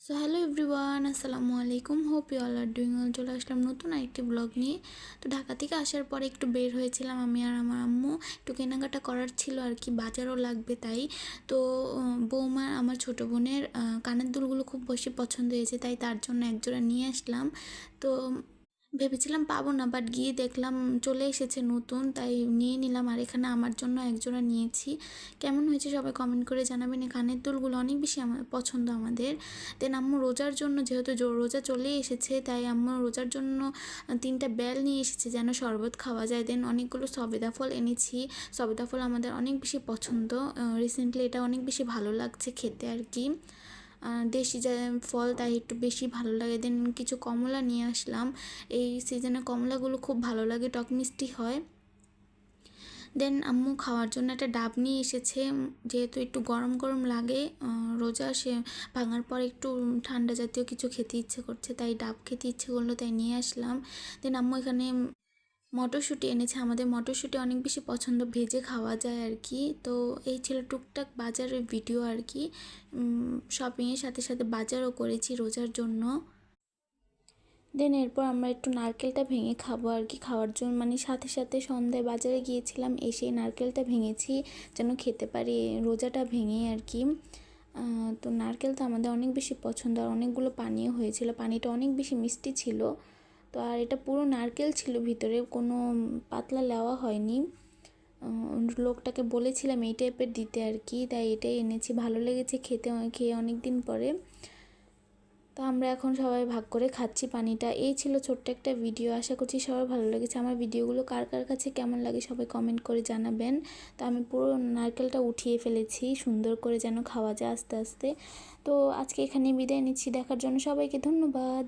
So hello everyone, আসসালামু আলাইকুম। Hope you all are doing well. চলে আসলাম নতুন আরেকটি ব্লগ নিয়ে। তো ঢাকা থেকে আসার পরে একটু বের হয়েছিলাম আমি আর আমার আম্মু। একটু কেনাকাটা করার ছিল আর কি, বাজারও লাগবে তাই। তো বৌমা আমার ছোটো বোনের কানের দুলগুলো খুব বেশি পছন্দ হয়েছে, তাই তার জন্য একজোড়া নিয়ে আসলাম। তো ভেবেছিলাম পাবো না, বাট গিয়ে দেখলাম চলে এসেছে নতুন, তাই নিয়ে নিলাম। আর এখানে আমার জন্য একজোড়া নিয়েছি। কেমন হয়েছে সবাই কমেন্ট করে জানাবেন। এই কানের দুলগুলো অনেক বেশি আমার পছন্দ আমাদের। দেন আম্মু রোজার জন্য, যেহেতু রোজা চলে এসেছে, তাই আম্মু রোজার জন্য 3টা বেল নিয়ে এসেছে যেন শরবত খাওয়া যায়। দেন অনেকগুলো সবেদা ফল এনেছি। সবেদা ফল আমাদের অনেক বেশি পছন্দ। রিসেন্টলি এটা অনেক বেশি ভালো লাগছে খেতে আর কি। দেশি যে ফল, তাই একটু বেশি ভালো লাগে। দেন কিছু কমলা নিয়ে আসলাম। এই সিজনে কমলাগুলো খুব ভালো লাগে, টক মিষ্টি হয়। দেন আম্মু খাওয়ার জন্য একটা ডাব নিয়ে এসেছে, যেহেতু একটু গরম গরম লাগে। রোজা সে ভাঙার পর একটু ঠান্ডা জাতীয় কিছু খেতে ইচ্ছে করছে, তাই ডাব খেতে ইচ্ছে করলো, তাই নিয়ে আসলাম। দেন আম্মু এখানে মটরশুঁটি এনেছে। আমাদের মটরশুঁটি অনেক বেশি পছন্দ, ভেজে খাওয়া যায় আর কি। তো এই ছিল টুকটাক বাজারের ভিডিও আর কি। শপিংয়ের সাথে সাথে বাজারও করেছি রোজার জন্য। দেন এরপর আমরা একটু নারকেলটা ভেঙে খাবো আর কি, খাওয়ার জন্য মানে সাথে সাথে সন্ধ্যায় বাজারে গিয়েছিলাম, এসেই নারকেলটা ভেঙেছি যেন খেতে পারি রোজাটা ভেঙে আর কি। তো নারকেল তো আমাদের অনেক বেশি পছন্দ। আর অনেকগুলো পানিও হয়েছিল, পানিটা অনেক বেশি মিষ্টি ছিল। তো আর এটা পুরো নারকেল ছিল, ভিতরে কোনো পাতলা লেওয়া হয়নি। লোকটাকে বলেছিলাম এই টাইপের দিতে আর কি, তাই এটাই এনেছি। ভালো লেগেছে খেতে, খেয়ে অনেক দিন পরে। তো আমরা এখন সবাই ভাগ করে খাচ্ছি পানিটা। এই ছিল ছোট্ট একটা ভিডিও। আশা করছি সবার ভালো লেগেছে। আমার ভিডিওগুলো কার কার কাছে কেমন লাগে সবাই কমেন্ট করে জানাবেন। তো আমি পুরো নারকেলটা উঠিয়ে ফেলেছি সুন্দর করে যেন খাওয়া যায় আস্তে আস্তে। তো আজকে এখানে বিদায় নিচ্ছি। দেখার জন্য সবাইকে ধন্যবাদ।